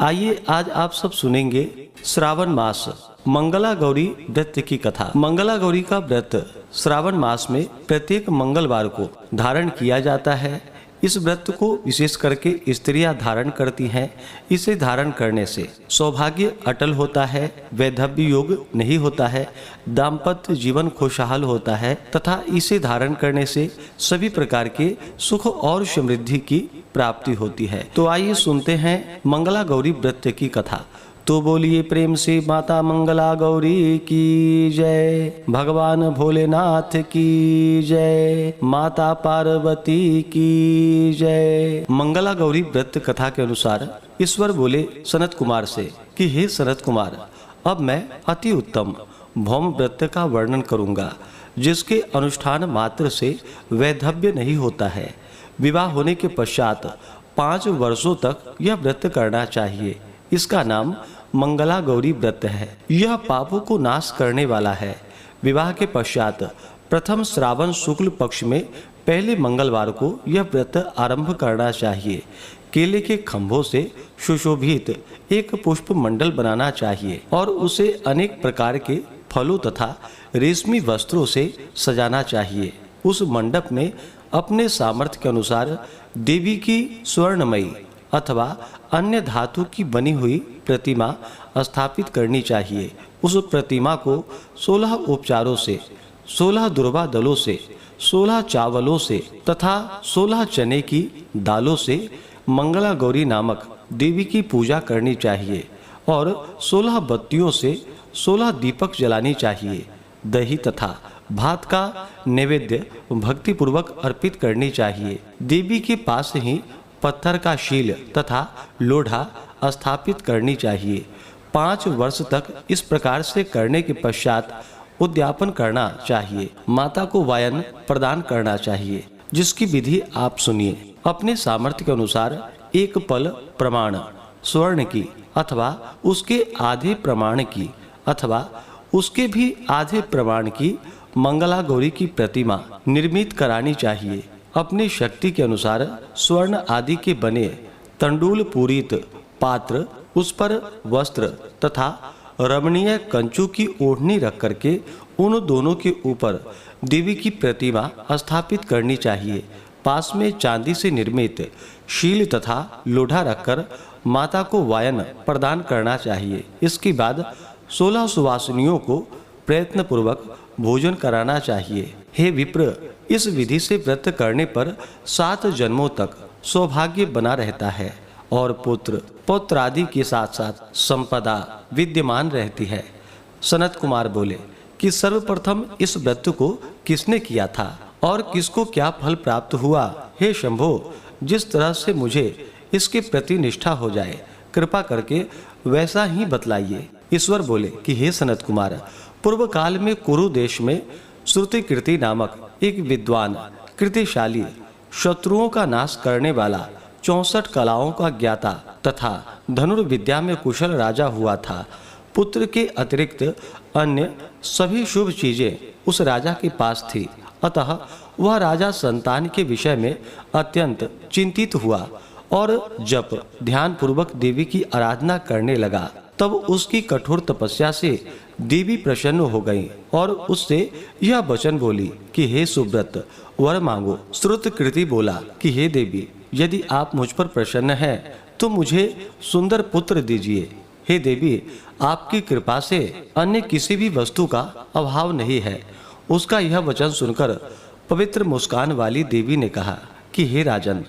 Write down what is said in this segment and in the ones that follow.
आइए आज आप सब सुनेंगे श्रावण मास मंगला गौरी व्रत की कथा। मंगला गौरी का व्रत श्रावण मास में प्रत्येक मंगलवार को धारण किया जाता है। इस व्रत को विशेष करके स्त्रियां धारण करती हैं। इसे धारण करने से सौभाग्य अटल होता है, वैधव्य योग नहीं होता है, दाम्पत्य जीवन खुशहाल होता है तथा इसे धारण करने से सभी प्रकार के सुख और समृद्धि की प्राप्ति होती है। तो आइए सुनते हैं मंगला गौरी व्रत की कथा। तो बोलिए प्रेम से माता मंगला गौरी की जय, भगवान भोलेनाथ की जय, माता पार्वती की जय। मंगला गौरी व्रत कथा के अनुसार ईश्वर बोले सनत कुमार से कि हे सनत कुमार, अब मैं अति उत्तम भौम व्रत का वर्णन करूंगा, जिसके अनुष्ठान मात्र से वैधव्य नहीं होता है। विवाह होने के पश्चात 5 वर्षों तक यह व्रत करना चाहिए। इसका नाम मंगला गौरी व्रत है। यह पापों को नाश करने वाला है। विवाह के पश्चात प्रथम श्रावण शुक्ल पक्ष में पहले मंगलवार को यह व्रत आरंभ करना चाहिए। केले के खंभों से सुशोभित एक पुष्प मंडल बनाना चाहिए और उसे अनेक प्रकार के फलों तथा रेशमी वस्त्रों से सजाना चाहिए। उस मंडप में अपने सामर्थ्य के अनुसार देवी की स्वर्णमयी अथवा अन्य धातु की बनी हुई प्रतिमा स्थापित करनी चाहिए। उस प्रतिमा को 16 उपचारों से, 16 दुर्वा दलों से, 16 चावलों से तथा 16 चने की दालों से मंगला गौरी नामक देवी की पूजा करनी चाहिए और 16 बत्तियों से 16 दीपक जलानी चाहिए। दही तथा भात का नैवेद्य भक्ति पूर्वक अर्पित करनी चाहिए। देवी के पास ही पत्थर का शील तथा लोढ़ा स्थापित करनी चाहिए। 5 वर्ष तक इस प्रकार से करने के पश्चात उद्यापन करना चाहिए। माता को वायन प्रदान करना चाहिए, जिसकी विधि आप सुनिए। अपने सामर्थ्य के अनुसार एक पल प्रमाण स्वर्ण की अथवा उसके आधे प्रमाण की अथवा उसके भी आधे प्रमाण की मंगला गौरी की प्रतिमा निर्मित करानी चाहिए। अपनी शक्ति के अनुसार स्वर्ण आदि के बने तंडूल पूरित पात्र, उस पर वस्त्र तथा रमणीय कंचू की ओढ़नी रख करके उन दोनों के ऊपर देवी की प्रतिमा स्थापित करनी चाहिए। पास में चांदी से निर्मित शील तथा लोढ़ा रखकर माता को वायन प्रदान करना चाहिए। इसके बाद 16 सुवासिनियों को प्रयत्न पूर्वक भोजन कराना चाहिए। हे विप्र, इस विधि से व्रत करने पर 7 जन्मों तक सौभाग्य बना रहता है और पुत्र पौत्र आदि के साथ साथ संपदा विद्यमान रहती है। सनत कुमार बोले कि सर्वप्रथम इस व्रत को किसने किया था और किसको क्या फल प्राप्त हुआ? हे शंभो, जिस तरह से मुझे इसके प्रति निष्ठा हो जाए, कृपा करके वैसा ही बतलाइए। ईश्वर बोले कि हे सनत कुमार, पूर्व काल में कुरु देश में श्रुतिकीर्ति नामक एक विद्वान, कृतिशाली, शत्रुओं का नाश करने वाला, 64 कलाओं का ज्ञाता तथा धनुर्विद्या में कुशल राजा हुआ था। पुत्र के अतिरिक्त अन्य सभी शुभ चीजें उस राजा के पास थी। अतः वह राजा संतान के विषय में अत्यंत चिंतित हुआ और जब ध्यान पूर्वक देवी की आराधना करने लगा, तब उसकी कठोर तपस्या से देवी प्रसन्न हो गई और उससे यह वचन बोली कि हे सुव्रत, वर मांगो। श्रुतकीर्ति बोला कि हे देवी, यदि आप मुझ पर प्रसन्न हैं तो मुझे सुंदर पुत्र दीजिए। हे देवी, आपकी कृपा से अन्य किसी भी वस्तु का अभाव नहीं है। उसका यह वचन सुनकर पवित्र मुस्कान वाली देवी ने कहा कि हे राजन,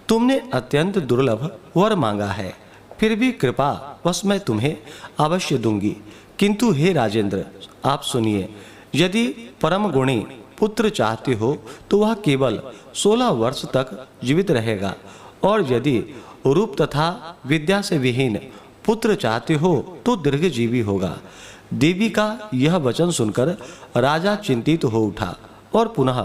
तुमने अत्यंत दुर्लभ वर मांगा है, फिर भी कृपा बस मैं तुम्हें अवश्य दूंगी। किंतु हे राजेंद्र, आप सुनिए, यदि परम गुणी पुत्र चाहते हो तो वह केवल 16 वर्ष तक जीवित रहेगा और यदि रूप तथा विद्या से विहीन पुत्र चाहते हो तो दीर्घजीवी होगा। देवी का यह वचन सुनकर राजा चिंतित हो उठा और पुनः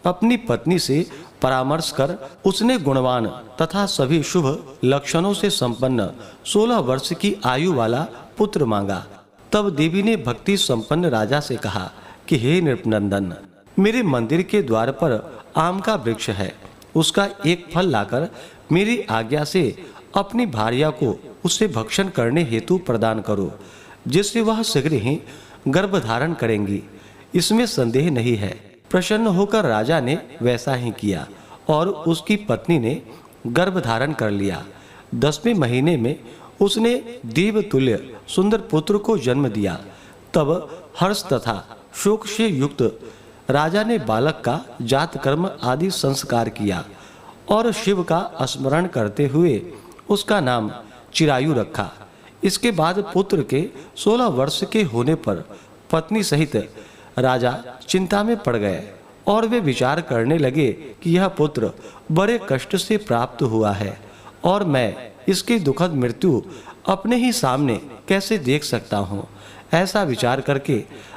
अपनी पत्नी से परामर्श कर उसने गुणवान तथा सभी शुभ लक्षणों से संपन्न 16 वर्ष की आयु वाला पुत्र मांगा। तब देवी ने भक्ति संपन्न राजा से कहा कि हे नृपनंदन, मेरे मंदिर के द्वार पर आम का वृक्ष है, उसका एक फल लाकर मेरी आज्ञा से अपनी भार्या को उसे भक्षण करने हेतु प्रदान करो, जिससे वह शीघ्र ही गर्भ धारण करेंगी, इसमें संदेह नहीं है। प्रसन्न होकर राजा ने वैसा ही किया और उसकी पत्नी ने गर्भ धारण कर लिया। 10वें महीने में उसने देवतुल्य सुंदर पुत्र को जन्म दिया। तब हर्ष तथा शोक से युक्त राजा ने बालक का जात कर्म आदि संस्कार किया और शिव का स्मरण करते हुए उसका नाम चिरायु रखा। इसके बाद पुत्र के 16 वर्ष के होने पर पत्नी सहित राजा चिंता में पड़ गए और वे विचार करने लगे कि यह पुत्र बड़े कष्ट से प्राप्त हुआ है और मैं इसकी दुखद मृत्यु अपने ही सामने कैसे देख सकता हूँ। ऐसा विचार करके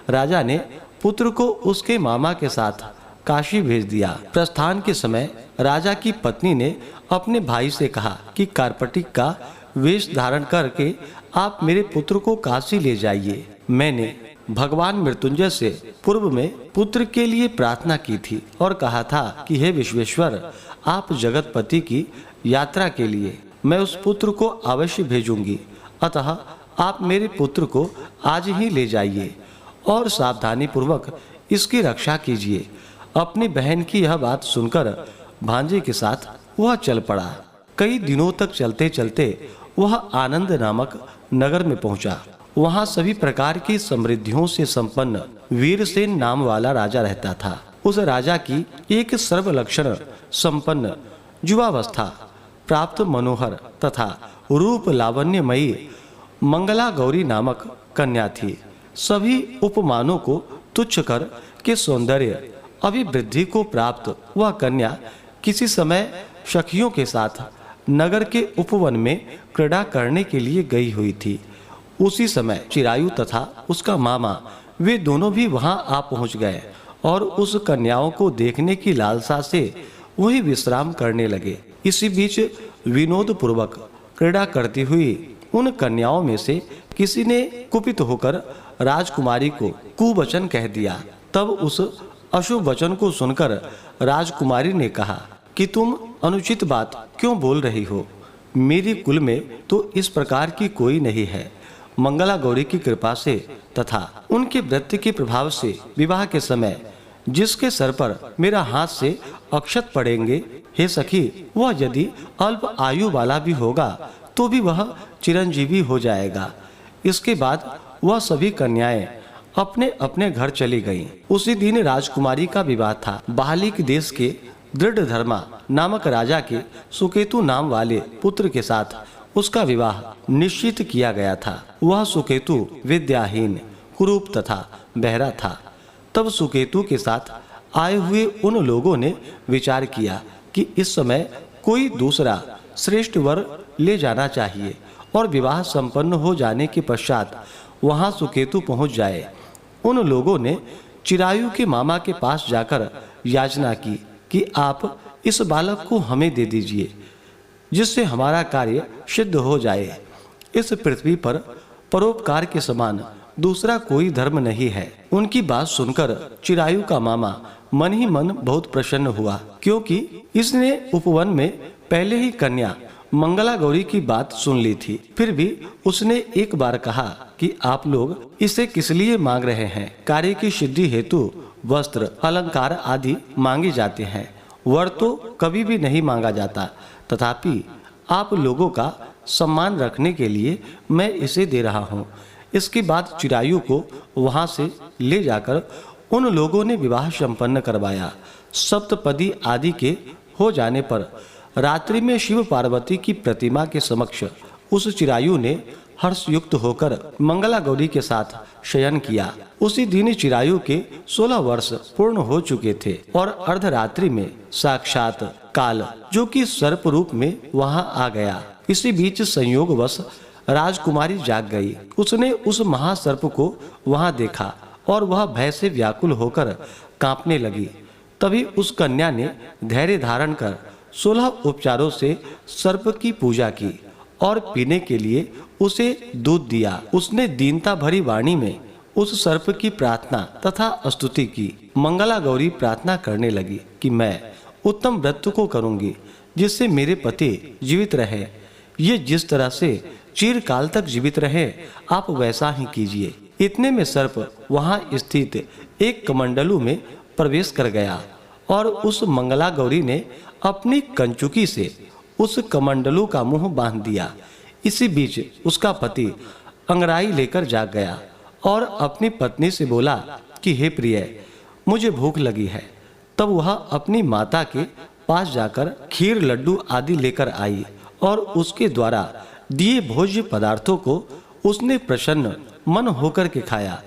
राजा ने पुत्र को उसके मामा के साथ काशी भेज दिया। प्रस्थान के समय राजा की पत्नी ने अपने भाई से कहा कि कार्पटिक का वेश धारण करके आप मेरे पुत्र को काशी ले जाइए। मैंने भगवान मृत्युंजय से पूर्व में पुत्र के लिए प्रार्थना की थी और कहा था कि हे विश्वेश्वर, आप जगतपति की यात्रा के लिए मैं उस पुत्र को अवश्य भेजूंगी, अतः आप मेरे पुत्र को आज ही ले जाइए और सावधानी पूर्वक इसकी रक्षा कीजिए। अपनी बहन की यह बात सुनकर भांजे के साथ वह चल पड़ा। कई दिनों तक चलते चलते वह आनंद नामक नगर में पहुंचा। वहां सभी प्रकार की समृद्धियों से संपन्न वीरसेन नाम वाला राजा रहता था। उस राजा की एक सर्वलक्षण संपन्न युवावस्था प्राप्त मनोहर तथा रूप लावण्यमयी मंगला गौरी नामक कन्या थी। सभी उपमानों को तुच्छ कर के सौंदर्य अभिवृद्धि को प्राप्त वह कन्या किसी समय सखियों के साथ नगर के उपवन में क्रीड़ा करने के लिए गई हुई थी। उसी समय चिरायु तथा उसका मामा वे दोनों भी वहां आ पहुंच गए और उस कन्याओं को देखने की लालसा से वही विश्राम करने लगे। इसी बीच विनोद पूर्वक क्रीड़ा करती हुई उन कन्याओं में से किसी ने कुपित होकर राजकुमारी को कुवचन कह दिया। तब उस अशुभ वचन को सुनकर राजकुमारी ने कहा कि तुम अनुचित बात क्यों बोल रही हो? मेरी कुल में तो इस प्रकार की कोई नहीं है। मंगला गौरी की कृपा से तथा उनके व्रत के प्रभाव से विवाह के समय जिसके सर पर मेरा हाथ से अक्षत पड़ेंगे, हे सखी, वह यदि अल्प आयु वाला भी होगा तो भी वह चिरंजीवी हो जाएगा। इसके बाद वह सभी कन्याएं अपने अपने घर चली गईं। उसी दिन राजकुमारी का विवाह था। बालिक देश के दृढ़धर्मा नामक राजा के सुकेतु नाम वाले पुत्र के साथ उसका विवाह निश्चित किया गया था। वह सुकेतु विद्याहीन, कुरूप तथा बहरा था। तब सुकेतु के साथ आए हुए उन लोगों ने विचार किया कि इस समय कोई दूसरा श्रेष्ठ वर ले जाना चाहिए और विवाह संपन्न हो जाने के पश्चात वहां सुकेतु पहुंच जाए। उन लोगों ने चिरायु के मामा के पास जाकर याचना की कि आप इस बालक को हमें दे दीजिए, जिससे हमारा कार्य सिद्ध हो जाए। इस पृथ्वी पर परोपकार के समान दूसरा कोई धर्म नहीं है। उनकी बात सुनकर चिरायु का मामा मन ही मन बहुत प्रसन्न हुआ, क्योंकि इसने उपवन में पहले ही कन्या मंगला गौरी की बात सुन ली थी। फिर भी उसने एक बार कहा कि आप लोग इसे किस लिए मांग रहे हैं? कार्य की सिद्धि हेतु वस्त्र, अलंकार आदि मांगे जाते हैं, वर तो कभी भी नहीं मांगा जाता। तथापि आप लोगों का सम्मान रखने के लिए मैं इसे दे रहा हूँ। इसके बाद चिरायु को वहां से ले जाकर उन लोगों ने विवाह संपन्न करवाया। सप्तपदी आदि के हो जाने पर रात्रि में शिव पार्वती की प्रतिमा के समक्ष उस चिरायु ने हर्षयुक्त होकर मंगला गौरी के साथ शयन किया। उसी दिन चिरायु के 16 वर्ष पूर्ण हो चुके थे और अर्धरात्रि में साक्षात काल, जो कि सर्प रूप में वहां आ गया। इसी बीच संयोगवश राजकुमारी जाग गई। उसने उस महासर्प को वहां देखा और वह भय से व्याकुल होकर कांपने लगी। तभी उस कन्या ने धैर्य धारण कर 16 उपचारों से सर्प की पूजा की और पीने के लिए उसे दूध दिया। उसने दीनता भरी वाणी में उस सर्प की प्रार्थना तथा स्तुति की। मंगला गौरी प्रार्थना करने लगी कि मैं उत्तम व्रत को करूंगी जिससे मेरे पति जीवित रहे। ये जिस तरह से चिरकाल तक जीवित रहे, आप वैसा ही कीजिए। इतने में सर्प वहां स्थित एक कमंडलू में प्रवेश कर गया और उस मंगला गौरी ने अपनी कंचुकी से उस कमंडलू का मुंह बांध दिया। इसी बीच उसका पति अंगड़ाई लेकर जाग गया और अपनी पत्नी से बोला कि हे प्रिय, मुझे भूख लगी है। तब वह अपनी माता के पास जाकर खीर, लड्डू आदि लेकर आई और उसके द्वारा दिए भोज्य पदार्थों को उसने प्रसन्न मन होकर के खाया।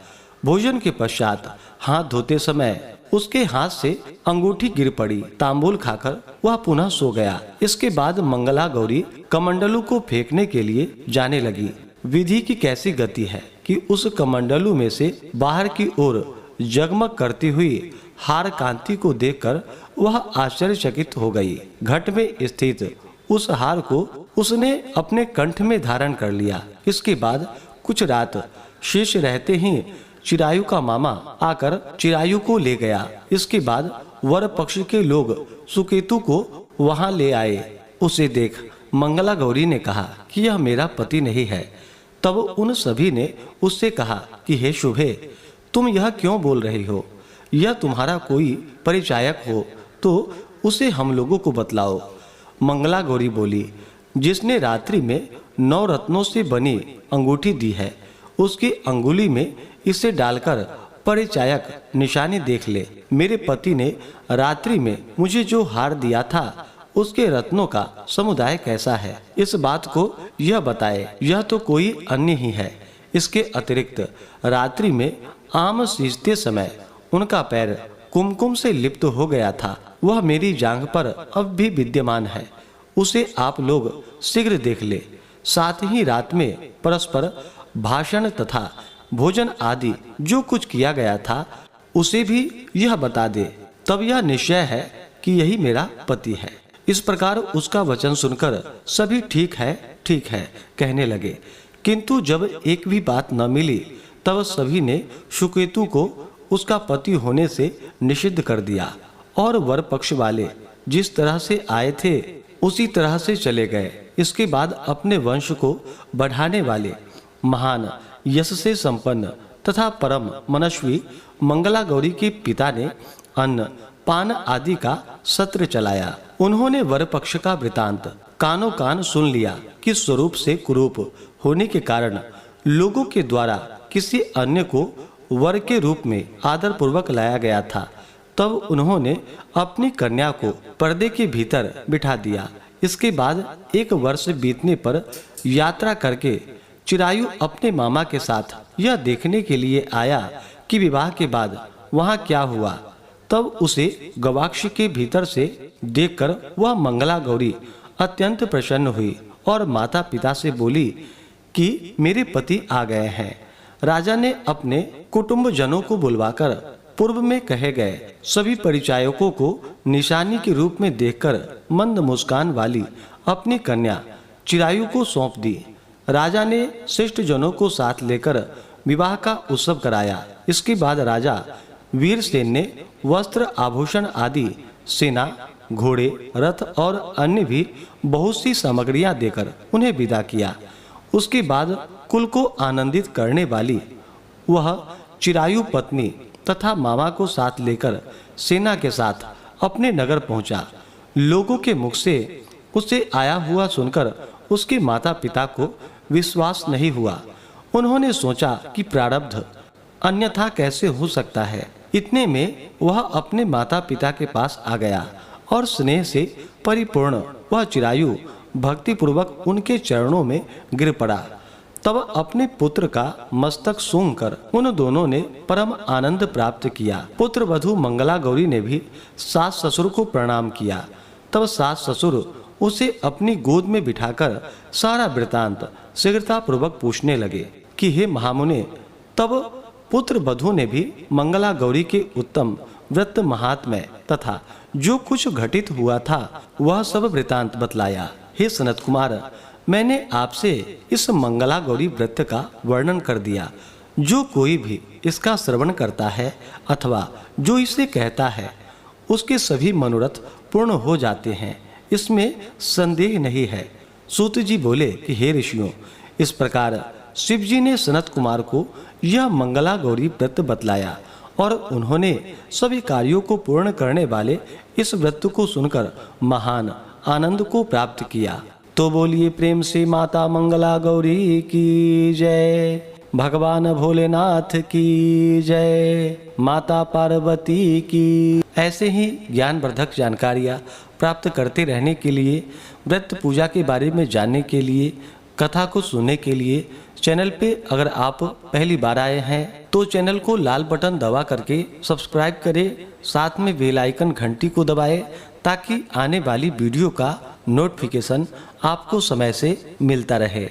भोजन के पश्चात हाथ धोते समय उसके हाथ से अंगूठी गिर पड़ी। तांबूल खाकर वह पुनः सो गया। इसके बाद मंगला गौरी कमंडलू को फेंकने के लिए जाने लगी। विधि की कैसी गति है कि उस कमंडलू में से बाहर की ओर जगमग करती हुई हार कांति को देखकर वह आश्चर्यचकित हो गई। घट में स्थित उस हार को उसने अपने कंठ में धारण कर लिया। इसके बाद कुछ रात शेष रहते ही चिरायु का मामा आकर चिरायु को ले गया। इसके बाद वर पक्ष के लोग सुकेतु को वहां ले आए। उसे देख मंगला गौरी ने कहा कि यह मेरा पति नहीं है। तब उन सभी ने उससे कहा कि हे शुभे, तुम यह क्यों बोल रही हो? यह तुम्हारा कोई परिचायक हो तो उसे हम लोगों को बतलाओ। मंगला गौरी बोली, जिसने रात्रि में 9 रत्नों से बनी अंगूठी दी है, उसकी अंगुली में इसे डालकर परिचायक निशानी देख ले। मेरे पति ने रात्रि में मुझे जो हार दिया था, उसके रत्नों का समुदाय कैसा है, इस बात को यह बताए। यह तो कोई अन्य ही है। इसके अतिरिक्त रात्रि में आम सींचते समय उनका पैर कुमकुम से लिप्त हो गया था। वह मेरी जांघ पर अब भी विद्यमान है। उसे आप लोग शीघ्र देख ले। साथ ही रात में परस्पर भाषण तथा भोजन आदि जो कुछ किया गया था, उसे भी यह बता दे। तब यह निश्चय है कि यही मेरा पति है। इस प्रकार उसका वचन सुनकर सभी ठीक है कहने लगे। किंतु जब एक भी बात न मिली, तब सभी ने सुकेतु को उसका पति होने से निषिद्ध कर दिया और वर पक्ष वाले जिस तरह से आए थे उसी तरह से चले गए। इसके बाद अपने वंश को बढ़ाने वाले महान यश से संपन्न तथा परम मनस्वी मंगला गौरी के पिता ने अन्न पान आदि का सत्र चलाया। उन्होंने वर पक्ष का वृतांत कानों कान सुन लिया कि स्वरूप से कुरूप होने के कारण लोगों के द्वारा किसी अन्य को वर के रूप में आदर पूर्वक लाया गया था। तब उन्होंने अपनी कन्या को पर्दे के भीतर बिठा दिया। इसके बाद 1 वर्ष बीतने पर यात्रा करके चिरायु अपने मामा के साथ यह देखने के लिए आया कि विवाह के बाद वहां क्या हुआ। तब उसे गवाक्ष के भीतर से देखकर वह मंगला गौरी अत्यंत प्रसन्न हुई और माता पिता से बोली कि मेरे पति आ गए हैं। राजा ने अपने कुटुंब जनों को बुलवाकर पूर्व में कहे गए सभी परिचायकों को निशानी के रूप में देखकर मंद मुस्कान वाली अपनी कन्या चिरायु को सौंप दी। राजा ने श्रेष्ठ जनों को साथ लेकर विवाह का उत्सव कराया। इसके बाद राजा वीरसेन ने वस्त्र आभूषण आदि, सेना, घोड़े, रथ और अन्य भी बहुत सी सामग्रियां देकर उन्हें विदा किया। उसके बाद कुल को आनंदित करने वाली वह चिरायु पत्नी तथा मामा को साथ लेकर सेना के साथ अपने नगर पहुंचा। लोगों के मुख से उसे आया हुआ सुनकर उसके माता पिता को विश्वास नहीं हुआ। उन्होंने सोचा कि प्रारब्ध अन्यथा कैसे हो सकता है। इतने में वह अपने माता पिता के पास आ गया और स्नेह से परिपूर्ण वह चिरायु भक्ति पूर्वक उनके चरणों में गिर पड़ा। तब अपने पुत्र का मस्तक सूंघकर उन दोनों ने परम आनंद प्राप्त किया। पुत्र वधू मंगला गौरी ने भी सास ससुर को प्रणाम किया। तब सास ससुर उसे अपनी गोद में बिठाकर सारा वृतांत शीघ्रता पूर्वक पूछने लगे कि हे महामुने। तब पुत्र वधू ने भी मंगला गौरी के उत्तम व्रत महात्म्य तथा जो कुछ घटित हुआ था वह सब वृतांत बतलाया। हे सनत कुमार, मैंने आपसे इस मंगला गौरी व्रत का वर्णन कर दिया। जो कोई भी इसका श्रवण करता है अथवा जो इसे कहता है, उसके सभी मनोरथ पूर्ण हो जाते हैं, इसमें संदेह नहीं है। सूत जी बोले कि हे ऋषियों, इस प्रकार शिव जी ने सनत कुमार को यह मंगला गौरी व्रत बतलाया और उन्होंने सभी कार्यों को पूर्ण करने वाले इस व्रत को सुनकर महान आनंद को प्राप्त किया। तो बोलिए प्रेम से माता मंगला गौरी की जय, भगवान भोलेनाथ की जय, माता पार्वती की। ऐसे ही ज्ञानवर्धक जानकारियाँ प्राप्त करते रहने के लिए, व्रत पूजा के बारे में जानने के लिए, कथा को सुनने के लिए चैनल पे अगर आप पहली बार आए हैं तो चैनल को लाल बटन दबा करके सब्सक्राइब करें, साथ में बेल आइकन घंटी को दबाएं ताकि आने वाली वीडियो का नोटिफिकेशन आपको समय से मिलता रहे।